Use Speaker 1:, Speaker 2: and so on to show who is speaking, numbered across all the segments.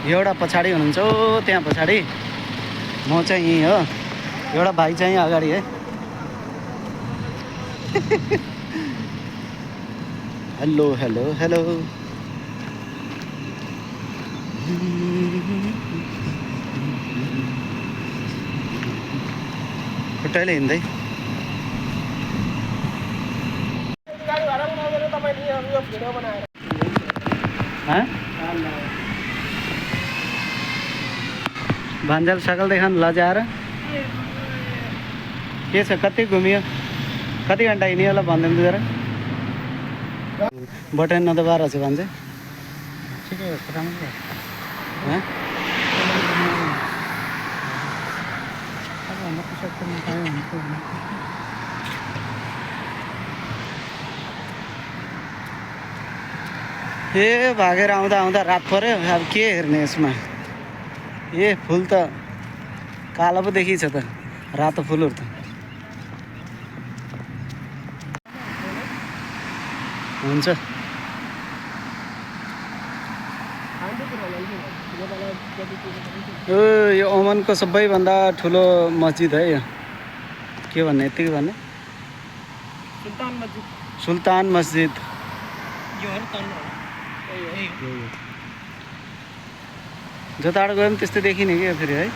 Speaker 1: एउटा पछाडि हुनुहुन्छ ओ त्यहाँ पछाडि, म चाहिँ यहीँ हो, एउटा भाइ चाहिँ अगाडि है। Hello hello hello. खुट्टाले हिँड्दै भान्जाल सकल देखाउनु लजाएर के छ, कति घुमियो, कति घन्टा हिँड्यो होला भनिदिनु जरा। बटन नदबाएर छ भन्छ। ए भागेर आउँदा आउँदा रात पर्यो, अब के हेर्ने यसमा। ए फुल त कालो पो देखिन्छ त, रातो फुलहरू त। हुन्छ यो ओमनको सबैभन्दा ठुलो मस्जिद है यो। के भन्ने, यतिकै भन्ने? सुल्तान मस्जिद। जताबाट गयो पनि त्यस्तै देखिने क्या फेरि है।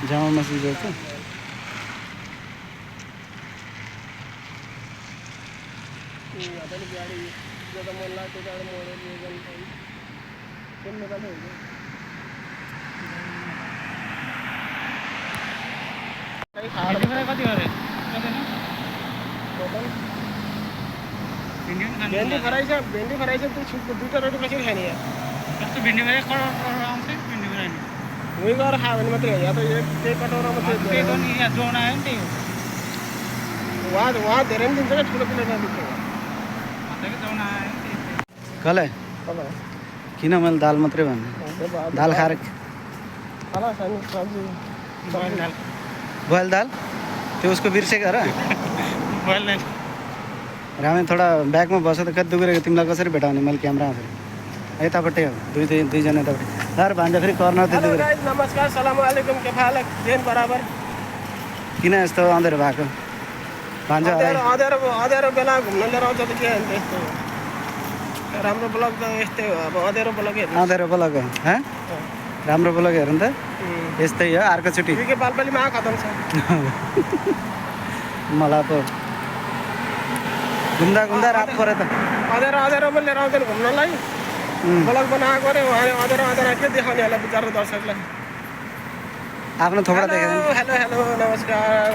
Speaker 1: जामा मस्जिद हो त। भेन्डी फ्राई छ त्यो दुईटा रोटी कसरी खाने यार? कस्तो भेन्डी फ्राई आउँछ? भेन्डी फ्राई उही गएर खायो भने मात्रै हो, या त एक कटौरा मात्रै। त्यही त नि, यहाँ जोन आयो नि त्यही हो। वहाँ धेरै पनि दिन्छ क्या, ठुलो ठुलो नदिन्छ। कसलाई किन मैले दाल मात्रै भन्ने? दाल खाएर बोइल दाल त्यो उसको बिर्सेको र बोइल दाल। रामे थोडा ब्यागमा बस्छ त, कति दुखेको तिमीलाई कसरी भेटाउने मैले क्यामेरामा फेरि यतापट्टि हो, दुईजना यतापट्टि। सर भान्जा फेरि कर्नर त्यो दुखेर। नमस्कार, सलाम अलैकुम, के हाल है? बराबर। किन यस्तो अँधेरो भएको भान्जा? अँधेरो बेला घुम्न लिएर आउँछ त के अन्त यस्तो राम्रो ब्लग त यस्तै हो। अब अँधेरो ब्लग हेर्नु, अँधेरो ब्लग हो। राम्रो ब्लग हेर्नु त यस्तै हो। अर्कोचोटि के पालपालीमा खतम छ। मलाई पो घुम्दा घुम्दा रात पऱ्यो त। अँधेरोमा लिएर आउँदैन घुम्नलाई, ब्लग बनाएको अरे उहाँले अँधेरो के देखाउने होला बिचारो दर्शकलाई। आफ्नो थोपडा देखाउँछ। हेलो हेलो नमस्कार।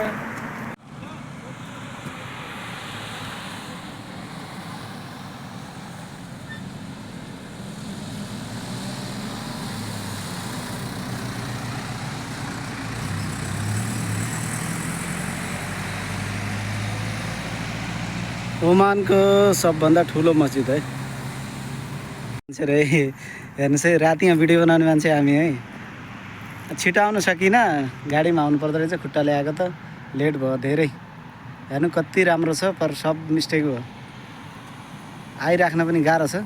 Speaker 1: ओमानको सबभन्दा ठुलो मस्जिद है। मान्छे रे हेर्नुहोस् है, रातिमा भिडियो बनाउने मान्छे हामी है। छिटो आउनु सकिनँ, गाडीमा आउनु पर्दो रहेछ, खुट्टा ल्याएको त लेट भयो धेरै। हेर्नु कति राम्रो छ, पर सब मिस्टेक हो। आइराख्न पनि गाह्रो छ।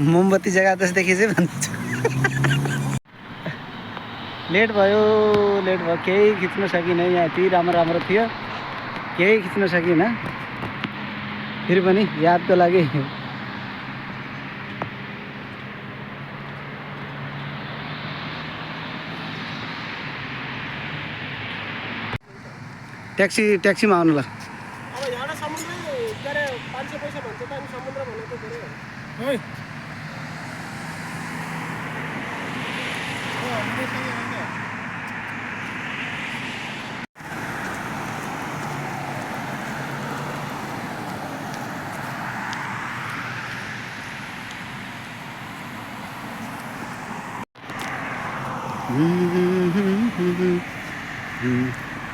Speaker 1: मोमबत्ती जगा जस्तो देखिन्छ भन्छ। लेट भयो केही खिच्न सकिनँ। यहाँ यति राम्रो थियो, केही खिच्न सकिनँ। फेरि पनि यादको लागि ट्याक्सीमा आउनु ल। अब यहाँबाट समुद्र के अरे 500 पैसा भन्छ त, अनि समुद्र भन्नु त धेरै है।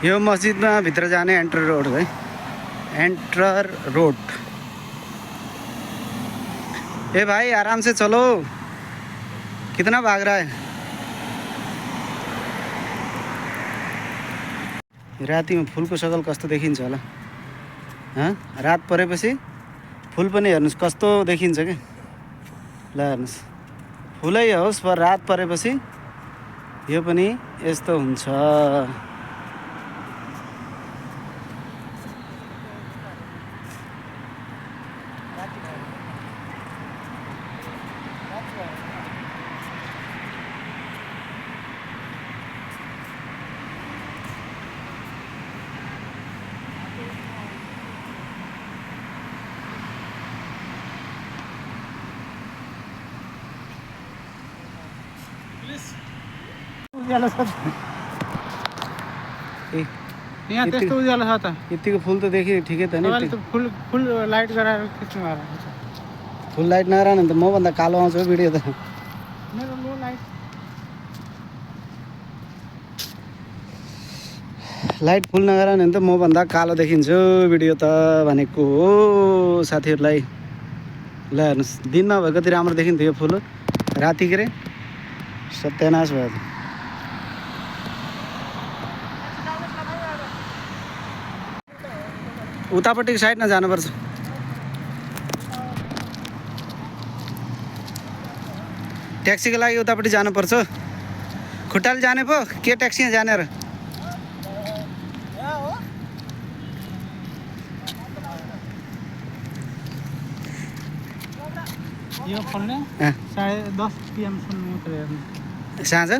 Speaker 1: यो मस्जिदमा भित्र जाने एन्टर रोड है, एंटर रोड। ए भाई आराम से चलो, कितना भाग रहा है। रातिमा फुलको सकल कस्तो देखिन्छ होला। रात परेपछि फुल पनि हेर्नुहोस् कस्तो देखिन्छ कि। ल हेर्नुहोस् फुलै होस् पर रात परेपछि यो पनि यस्तो हुन्छ।
Speaker 2: उज्यालो छ यहाँ त्यस्तो उज्यालो छ त।
Speaker 1: यतिको फुल त देखि ठिकै त नि।
Speaker 2: फुल लाइट गराएर खिच्नु भएको
Speaker 1: फुल लाइट नगरायो भने त मभन्दा कालो आउँछ भिडियो त।
Speaker 2: मेरो लो लाइट
Speaker 1: लाइट फुल नगरायो भने त मभन्दा कालो देखिन्छ भिडियो त भनेको हो साथीहरूलाई। ल हेर्नुहोस् दिनमा भए कति राम्रो देखिन्थ्यो यो फुल, राति के अरे सत्यानाश भयो। उतापट्टिको साइडमा जानुपर्छ। ट्याक्सीको लागि उतापट्टि जानुपर्छ। खुट्टाले जाने पो के ट्याक्सीमा जाने र।
Speaker 2: यो खोल्ने 10:30 PM सम्म मात्र हेर्नु
Speaker 1: साँझ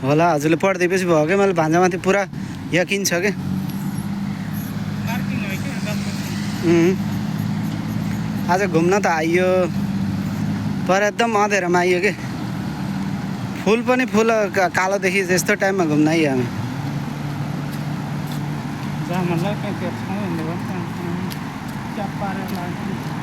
Speaker 1: होला। हजुरले पढिदिएपछि भयो क्या। मैले भान्जामाथि पुरा यकिन छ क्या। आज घुम्न त आइयो पर एकदम अँधेरोमा आइयो कि। फुल पनि फुल कालो देखि यस्तो टाइममा घुम्न आइयो हामी।
Speaker 2: जामलाई कहीँ तेर्छ च्याप पारेर लाग्छ।